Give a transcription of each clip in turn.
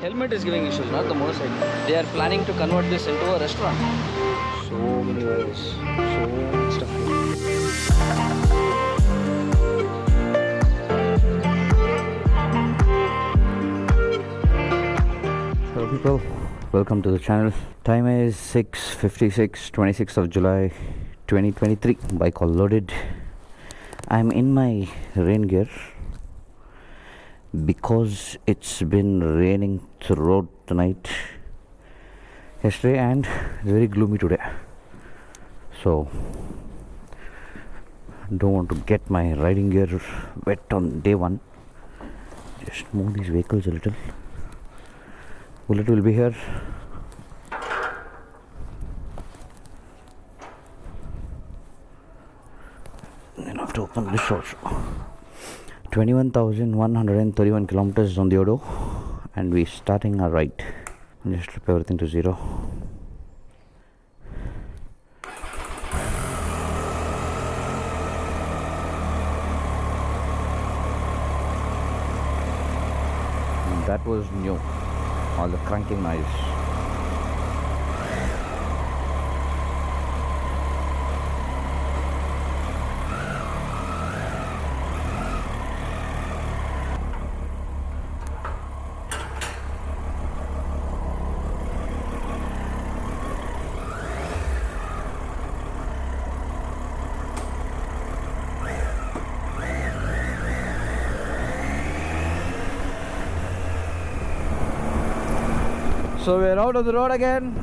helmet is giving issues, not the motorcycle. They are planning to convert this into a restaurant. So many wires, so much stuff here. Hello people, welcome to the channel. Time is 6:56, 26th of July 2023. Bike all loaded. I'm in my rain gear because it's been raining throughout the night yesterday and it's very gloomy today, so don't want to get my riding gear wet on day one. Just move these vehicles a little. Bullet will be here. Then I have to open this also. 21,131 kilometers on the Odo, and we're starting our ride. Just flip everything to zero. That was new, all the cranking noise. So we're out of the road again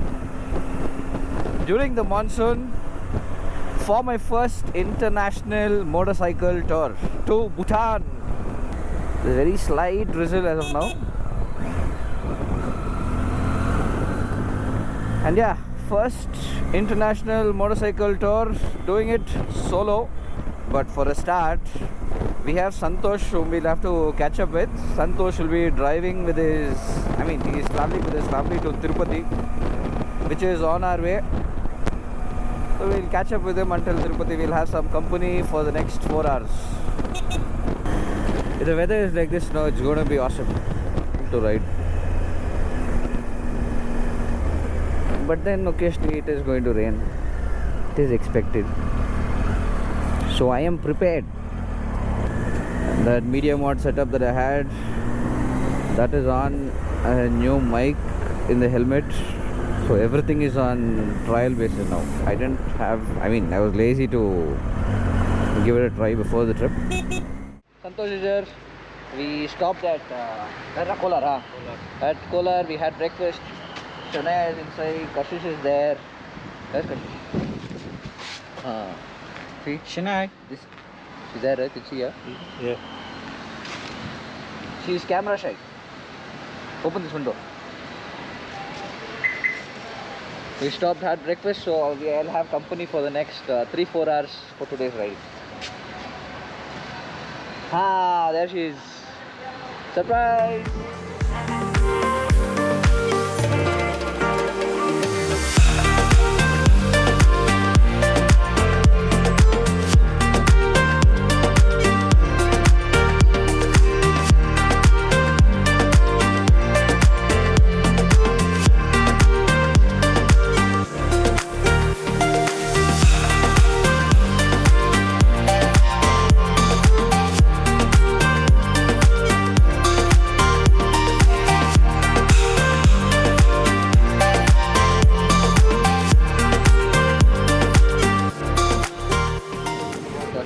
during the monsoon for my first international motorcycle tour to Bhutan. There's a very slight drizzle as of now. And yeah, first international motorcycle tour, doing it solo. But for a start, we have Santosh whom we'll have to catch up with. Santosh will be driving with his, he's traveling with his family to Tirupati, which is on our way. So we'll catch up with him until Tirupati. We'll have some company for the next 4 hours. If the weather is like this now, it's going to be awesome to ride. But then occasionally it is going to rain. It is expected. So I am prepared. That media mod setup that I had, that is on a new mic in the helmet, so everything is on trial basis now. I was lazy to give it a try before the trip. Santosh is here. We stopped at Kolar. At Kolar we had breakfast. Shania is inside, Kashish is there. Where's Kashish? See? Shania. She's there, right? Did she here? Yeah. She's camera shy. Open this window. We stopped, had breakfast, so I'll have company for the next 3-4 hours for today's ride. Ah, there she is. Surprise!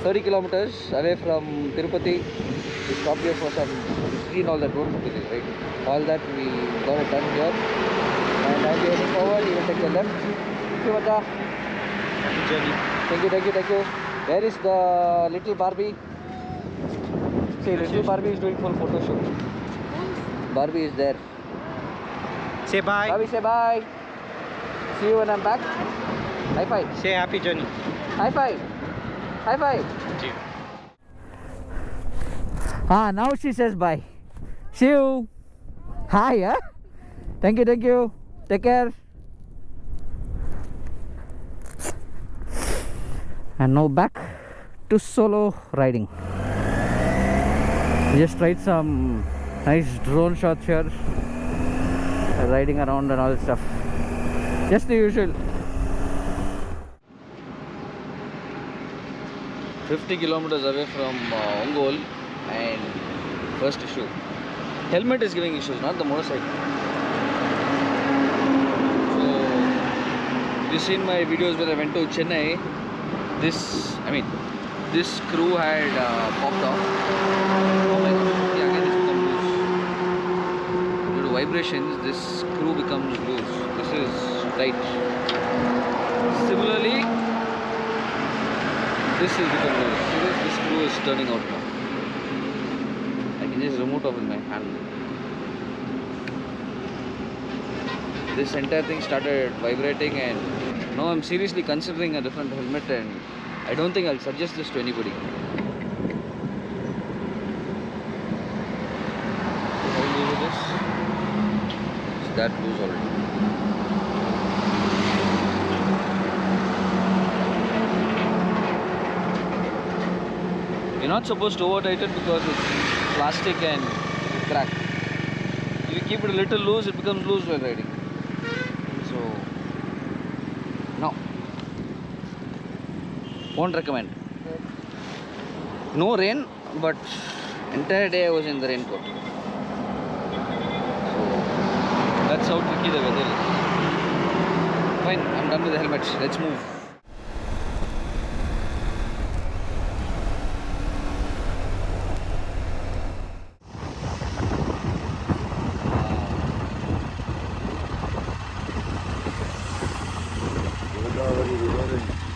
30 kilometers away from Tirupati. We stopped here for some screen all that road footage, right? All that we got it done here. And I'll be heading forward, you will take the left. Thank you, Mata. Thank you. Where is the little Barbie? See, little Barbie is doing full photo shoot. Barbie is there. Say bye. Barbie, say bye. See you when I'm back. High five. Say happy journey. High five. High five. Now she says bye. See you. Hi, huh? Thank you. Take care. And now back to solo riding. We just tried some nice drone shots here. riding around and all that stuff. Just the usual. 50 kilometers away from Ongole, and first issue. Helmet is giving issues, not the motorcycle. So, you've seen my videos where I went to Chennai. This screw had popped off. Oh my god, yeah, again it's become loose. Due to vibrations, this screw becomes loose. This is tight. Similarly, this is become loose. See, this screw is turning out now. I can just remove it with my hand. This entire thing started vibrating, and now I'm seriously considering a different helmet, and I don't think I'll suggest this to anybody. How loose it is? It's that loose already. You're not supposed to over tighten because it's plastic and it will crack. If you keep it a little loose, it becomes loose while riding. So, no. Won't recommend. No rain, but entire day I was in the raincoat. So, that's how tricky the weather is. Fine, I'm done with the helmet. Let's move.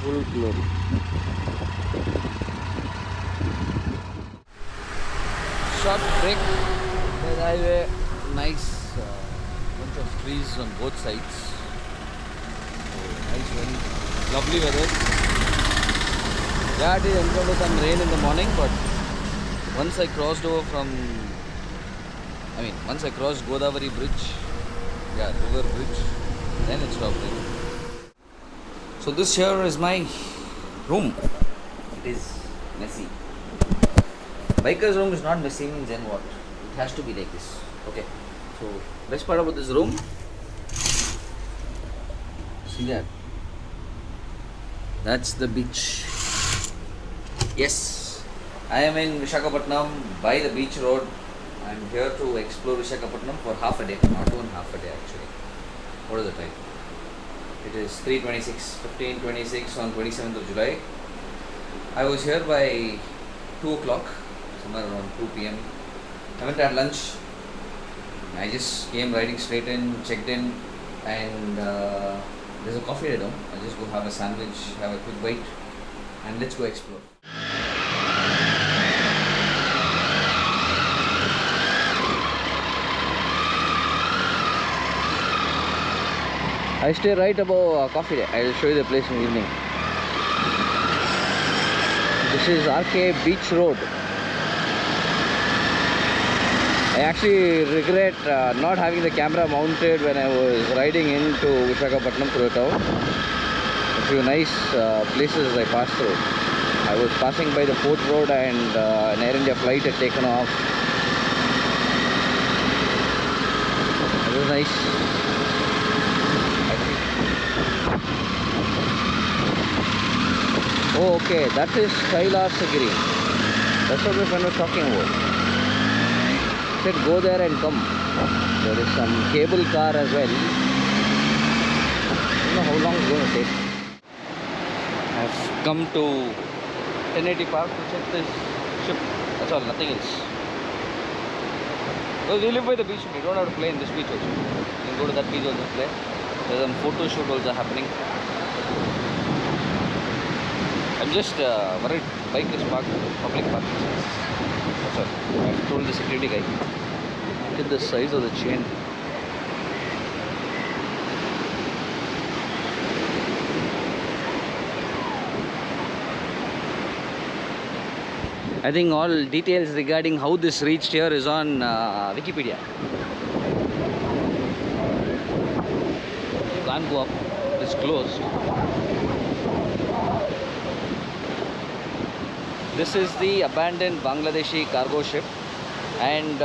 Full glory. Short break by the highway. Nice bunch of trees on both sides. So, nice, very lovely weather. Yeah, it is encountered some rain in the morning, but once I crossed Godavari Bridge, river bridge, then it stopped raining. So this here is my room. It is messy. Biker's room is not messy means then what? It has to be like this. Okay. So best part about this room. See that? That's the beach. Yes. I am in Visakhapatnam by the beach road. I am here to explore Visakhapatnam for half a day. Not even half a day actually. What is the time? It is 15:26 on 27th of July. I was here by 2 o'clock, somewhere around 2 p.m. I went at lunch. I just came riding straight in, checked in, and there's a coffee at home. I'll just go have a sandwich, have a quick bite, and let's go explore. I stay right above Coffee Day. I will show you the place in the evening. This is RK Beach Road. I actually regret not having the camera mounted when I was riding into Visakhapatnam through the town. A few nice places I passed through. I was passing by the Port Road and an Air India flight had taken off. It was nice. Oh, okay, that is Kailasagiri. That's what my friend was talking about. He said go there and come. There is some cable car as well. I don't know how long it's going to take. I've come to 1080 Park to check this ship. That's all, nothing else. Because we live by the beach, we don't have to play in this beach also. You can go to that beach also play. There's some photo shoot also happening. I'm just worried bike is parked, public parking space. That's all. I told the security guy. Look at the size of the chain. I think all details regarding how this reached here is on Wikipedia. You can't go up, it's closed. This is the abandoned Bangladeshi cargo ship, and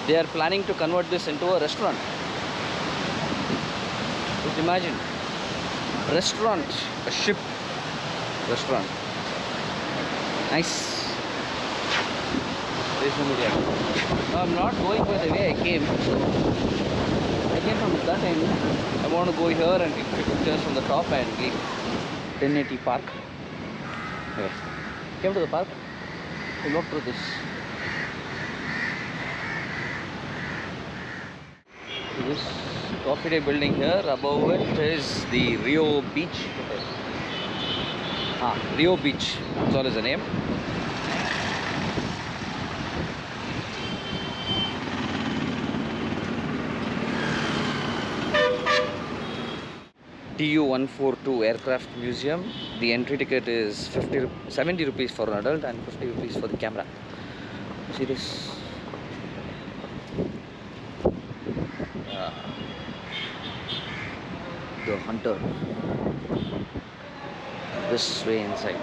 they are planning to convert this into a restaurant. Imagine, restaurant, a ship restaurant. Nice. No, I'm not going by the way I came. I came from that end. I want to go here and take pictures from the top and leave. 1080 park. Okay. Came to the park. We walked through this. This coffee day building here. Above it is the Rio Beach. Rio Beach. That's all is the name. TU-142 Aircraft Museum. The entry ticket is 70 rupees for an adult and 50 rupees for the camera. See this? The hunter. This way inside.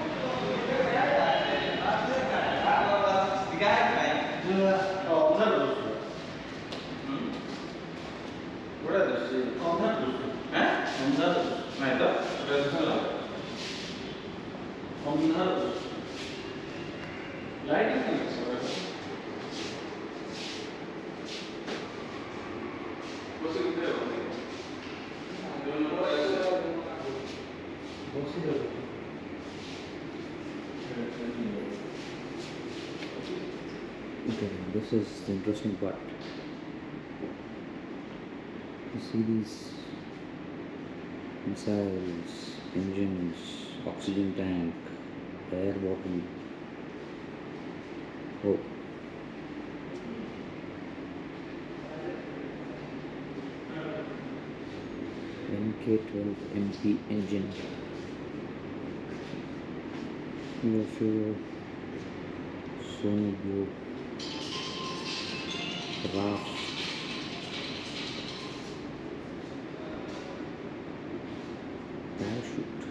Okay, this is the interesting part. You see these missiles, engines, oxygen tank, air bottle. Oh. MK-12 MP engine. Fuel, Sony Blue, raft, parachute.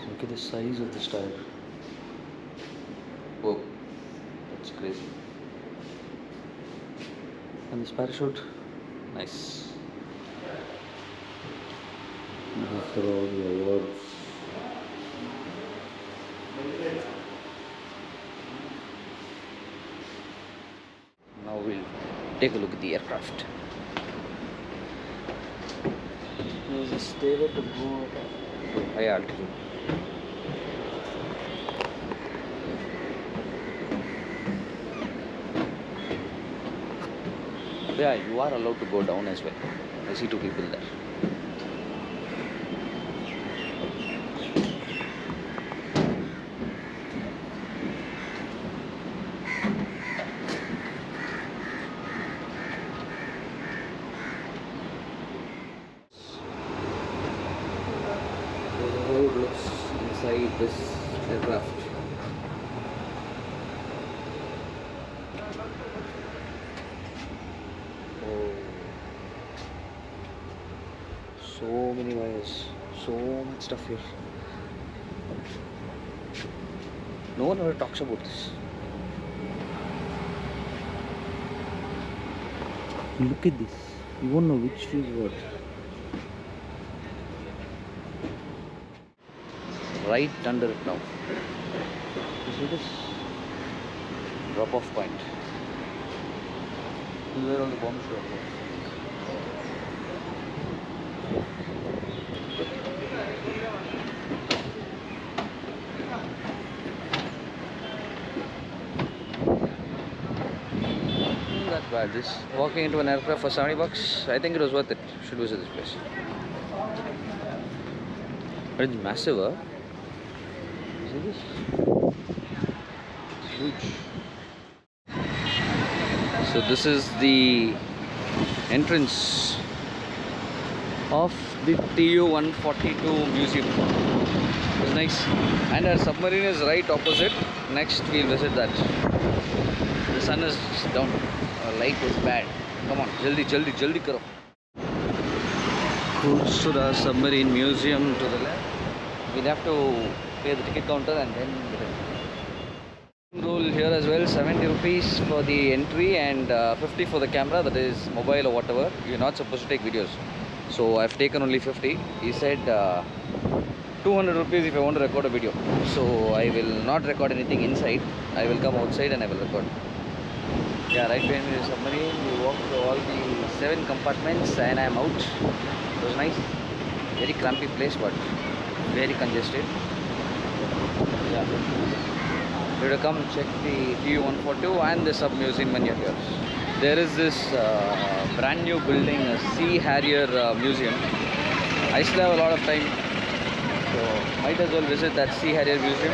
Look at the size of this tire. Whoa, that's crazy. And this parachute, nice. After all the awards. Now we'll take a look at the aircraft. There's a stairway to go to high altitude. Yeah, you are allowed to go down as well. I see two people there. How it looks inside this aircraft. Oh, so many wires, so much stuff here. No one ever talks about this. Look at this. You won't know which is what. Right under it now. You see this? Drop off point. This is where all the bombs show up. Not bad. This walking into an aircraft for 70 bucks, I think it was worth it. Should visit this place. But it's massive, huh? See this? It's huge. So this is the entrance of the TU-142 museum. It's nice. And our submarine is right opposite. Next we'll visit that. The sun is down. Our light is bad. Come on, jaldi karo. Goes to the submarine museum to the left. We'll have to pay the ticket counter and then get it. Rule here as well, 70 rupees for the entry and 50 for the camera, that is mobile or whatever. You're not supposed to take videos. So I've taken only 50. He said 200 rupees if I want to record a video. So I will not record anything inside. I will come outside and I will record. Yeah, right behind me is Submarine. We walked through all the 7 compartments and I am out. It was nice. Very crampy place but very congested. Yeah. You have to come check the EP-1 and the Sub Museum when you're here. There is this brand new building, a Sea Harrier Museum. I still have a lot of time, so might as well visit that Sea Harrier Museum.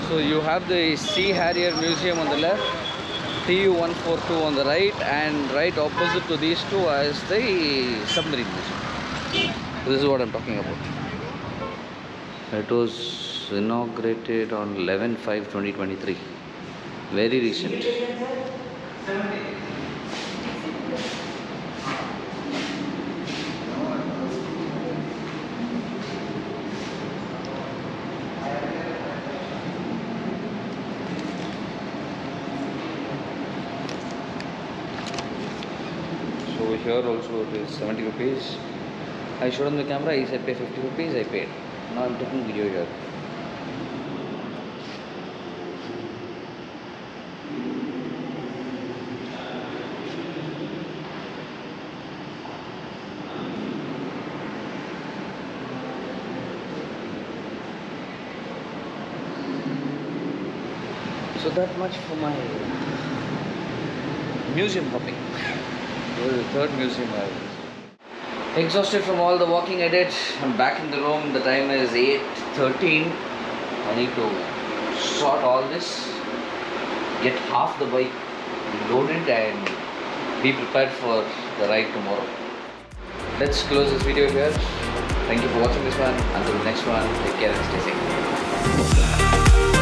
So you have the Sea Harrier Museum on the left, TU-142 on the right, and right opposite to these two is the Submarine Museum. So this is what I'm talking about. It was inaugurated on 11/5/2023. Very recent. So here also it is 70 rupees. I showed him the camera, he said pay 50 rupees, I paid. Now I'm taking video here. So that much for my museum hopping. This is the third museum I was. Exhausted from all the walking I did. I'm back in the room. The time is 8:13. I need to sort all this, get half the bike loaded and be prepared for the ride tomorrow. Let's close this video here. Thank you for watching this one. Until the next one, take care and stay safe.